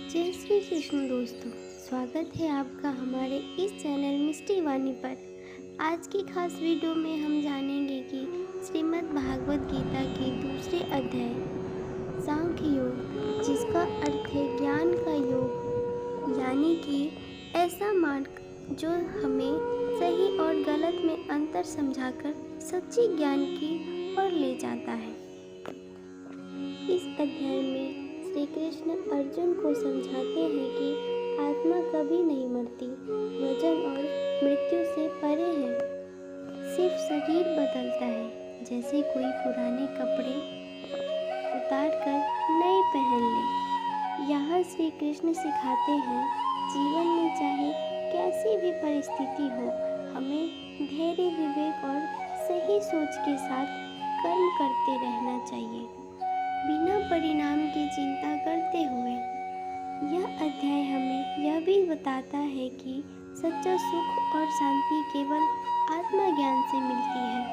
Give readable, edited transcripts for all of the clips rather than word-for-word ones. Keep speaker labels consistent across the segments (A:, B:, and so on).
A: जय श्री कृष्ण दोस्तों, स्वागत है आपका हमारे इस चैनल मिष्टी वाणी पर। आज की खास वीडियो में हम जानेंगे कि श्रीमद् भागवत गीता के दूसरे अध्याय सांख्य योग, जिसका अर्थ है ज्ञान का योग, यानी कि ऐसा मार्ग जो हमें सही और गलत में अंतर समझाकर सच्ची ज्ञान की ओर ले जाता है। इस अध्याय में श्री कृष्ण अर्जुन को समझाते हैं कि आत्मा कभी नहीं मरती, वजन और मृत्यु से परे है। सिर्फ शरीर बदलता है, जैसे कोई पुराने कपड़े उतार कर नए पहन ले। यहाँ श्री कृष्ण सिखाते हैं जीवन में चाहे कैसी भी परिस्थिति हो, हमें धैर्य, विवेक और सही सोच के साथ कर्म करते रहना चाहिए, बिना परिणाम की चिंता करते हुए। यह अध्याय हमें यह भी बताता है कि सच्चा सुख और शांति केवल आत्मज्ञान से मिलती है,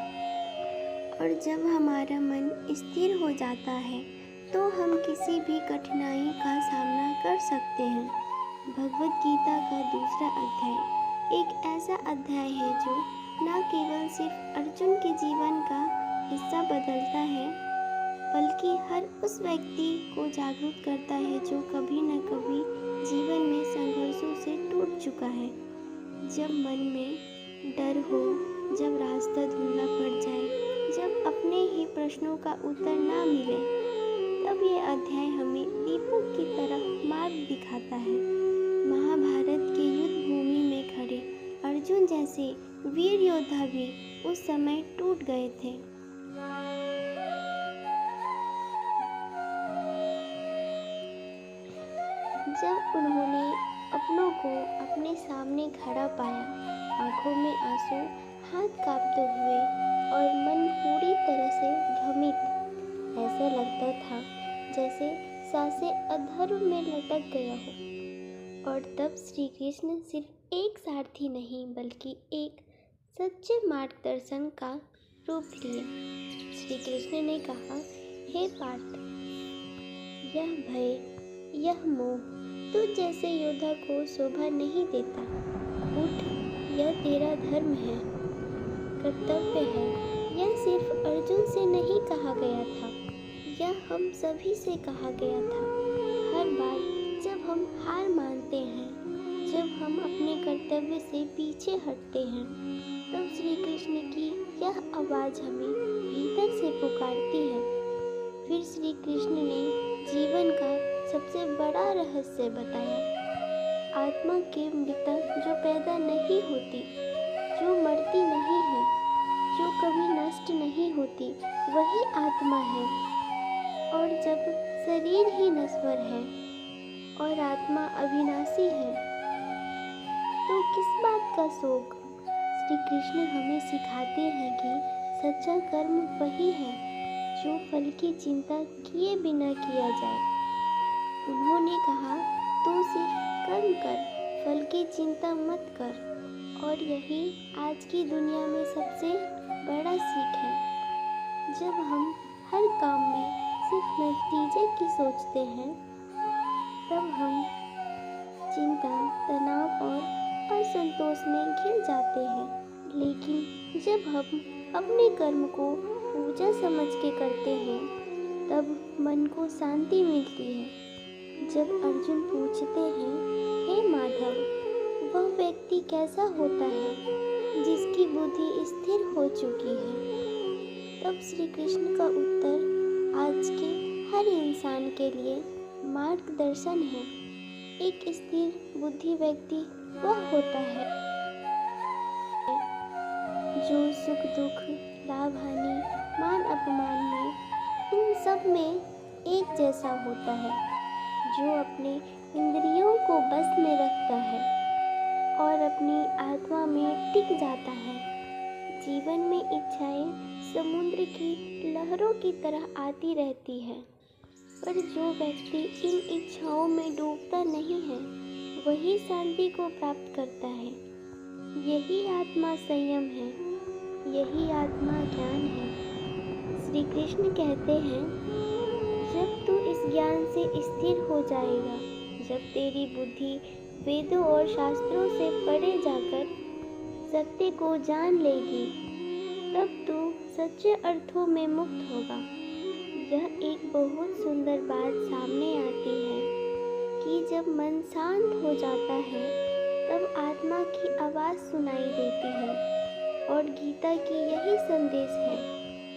A: और जब हमारा मन स्थिर हो जाता है तो हम किसी भी कठिनाई का सामना कर सकते हैं। भगवत गीता का दूसरा अध्याय एक ऐसा अध्याय है जो न केवल सिर्फ अर्जुन के जीवन का हिस्सा बदलता है, बल्कि हर उस व्यक्ति को जागरूक करता है जो कभी न कभी जीवन में संघर्षों से टूट चुका है। जब मन में डर हो, जब रास्ता धुंधला पड़ जाए, जब अपने ही प्रश्नों का उत्तर ना मिले, तब ये अध्याय हमें दीपक की तरह मार्ग दिखाता है। महाभारत के युद्ध भूमि में खड़े अर्जुन जैसे वीर योद्धा भी उस समय टूट गए थे। जब उन्होंने अपनों को अपने सामने खड़ा पाया, आंखों में आंसू, हाथ कांपते हुए और मन पूरी तरह से भ्रमित, ऐसा लगता था जैसे सांसें अधर्म में लटक गया हो। और तब श्री कृष्ण सिर्फ एक सारथी नहीं, बल्कि एक सच्चे मार्गदर्शन का रूप लिए। श्री कृष्ण ने कहा, हे पार्थ, यह भय, यह मोह तुझ जैसे योद्धा को शोभा नहीं देता। उठ, यह तेरा धर्म है, कर्तव्य है। यह सिर्फ अर्जुन से नहीं कहा गया था, यह हम सभी से कहा गया था। हर बार जब हम हार मानते हैं, जब हम अपने कर्तव्य से पीछे हटते हैं, तब श्री कृष्ण की यह आवाज़ हमें भीतर से पुकारती है। फिर श्री कृष्ण ने जीवन का सबसे बड़ा रहस्य बताया। आत्मा के मृतक जो पैदा नहीं होती, जो मरती नहीं है, जो कभी नष्ट नहीं होती, वही आत्मा है। और जब शरीर ही नश्वर है और आत्मा अविनाशी है, तो किस बात का शोक। श्री कृष्ण हमें सिखाते हैं कि सच्चा कर्म वही है जो फल की चिंता किए बिना किया जाए। उन्होंने कहा, तू सिर्फ कर्म कर, फल की चिंता मत कर। और यही आज की दुनिया में सबसे बड़ा सीख है। जब हम हर काम में सिर्फ नतीजे की सोचते हैं, तब हम चिंता, तनाव और असंतोष में घिर जाते हैं। लेकिन जब हम अपने कर्म को पूजा समझ के करते हैं, तब मन को शांति मिलती है। जब अर्जुन पूछते हैं, हे माधव, वह व्यक्ति कैसा होता है जिसकी बुद्धि स्थिर हो चुकी है, तब श्री कृष्ण का उत्तर आज के हर इंसान के लिए मार्गदर्शन है। एक स्थिर बुद्धि व्यक्ति वह होता है जो सुख दुख, लाभ हानि, मान अपमान में, इन सब में एक जैसा होता है, जो अपने इंद्रियों को बस में रखता है और अपनी आत्मा में टिक जाता है। जीवन में इच्छाएं समुद्र की लहरों की तरह आती रहती है, पर जो व्यक्ति इन इच्छाओं में डूबता नहीं है, वही शांति को प्राप्त करता है। यही आत्मा संयम है, यही आत्मा ज्ञान है। श्री कृष्ण कहते हैं, जब तू इस ज्ञान से स्थिर हो जाएगा, जब तेरी बुद्धि वेदों और शास्त्रों से परे जाकर सत्य को जान लेगी, तब तू सच्चे अर्थों में मुक्त होगा। यह एक बहुत सुंदर बात सामने आती है कि जब मन शांत हो जाता है तब आत्मा की आवाज़ सुनाई देती है, और गीता की यही संदेश है,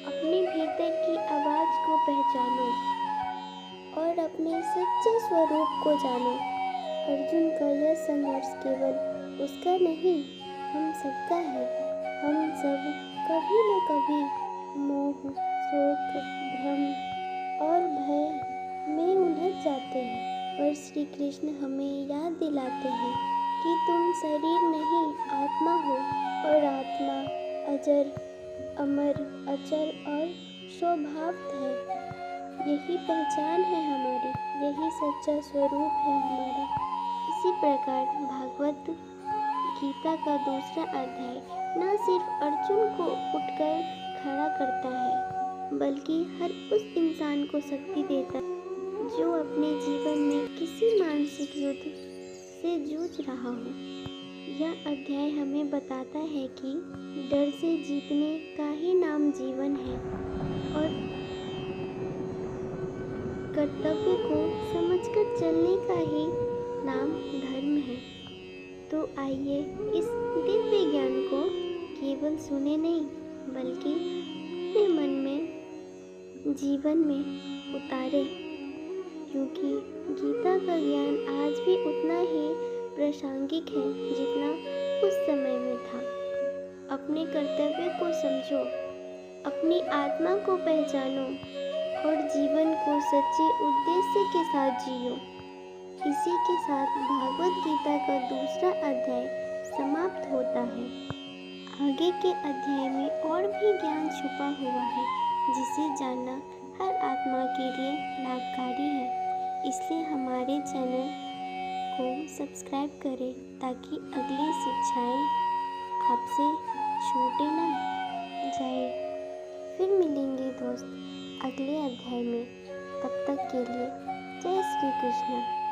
A: अपने भीतर की आवाज़ को पहचानो और अपने सच्चे स्वरूप को जानो। अर्जुन का यह संघर्ष केवल उसका नहीं, हम सबका है। हम सब कभी न कभी मोह, शोक, भ्रम और भय में उलझ जाते हैं, पर श्री कृष्ण हमें याद दिलाते हैं कि तुम शरीर नहीं आत्मा हो, और आत्मा अजर, अमर, अचल और स्वभावत है। यही पहचान है हमारी, यही सच्चा स्वरूप है हमारा। इसी प्रकार भागवत गीता का दूसरा अध्याय न सिर्फ अर्जुन को उठकर खड़ा करता है, बल्कि हर उस इंसान को शक्ति देता है जो अपने जीवन में किसी मानसिक युद्ध से जूझ रहा हो। यह अध्याय हमें बताता है कि डर से जीतने का ही नाम जीवन है, और कर्तव्य को समझकर चलने का ही नाम धर्म है। तो आइए इस दिव्य ज्ञान को केवल सुने नहीं, बल्कि अपने मन में, जीवन में उतारे, क्योंकि गीता का ज्ञान आज भी उतना ही प्रासंगिक है जितना उस समय में था। अपने कर्तव्य को समझो, अपनी आत्मा को पहचानो और जीवन को सच्चे उद्देश्य के साथ जियो। इसी के साथ भागवत गीता का दूसरा अध्याय समाप्त होता है। आगे के अध्याय में और भी ज्ञान छुपा हुआ है, जिसे जानना हर आत्मा के लिए लाभकारी है। इसलिए हमारे चैनल को सब्सक्राइब करें ताकि अगली शिक्षाएं आपसे छूटे ना जाए। फिर मिलेंगे दोस्त अगले अध्याय में। तब तक के लिए जय श्री कृष्ण।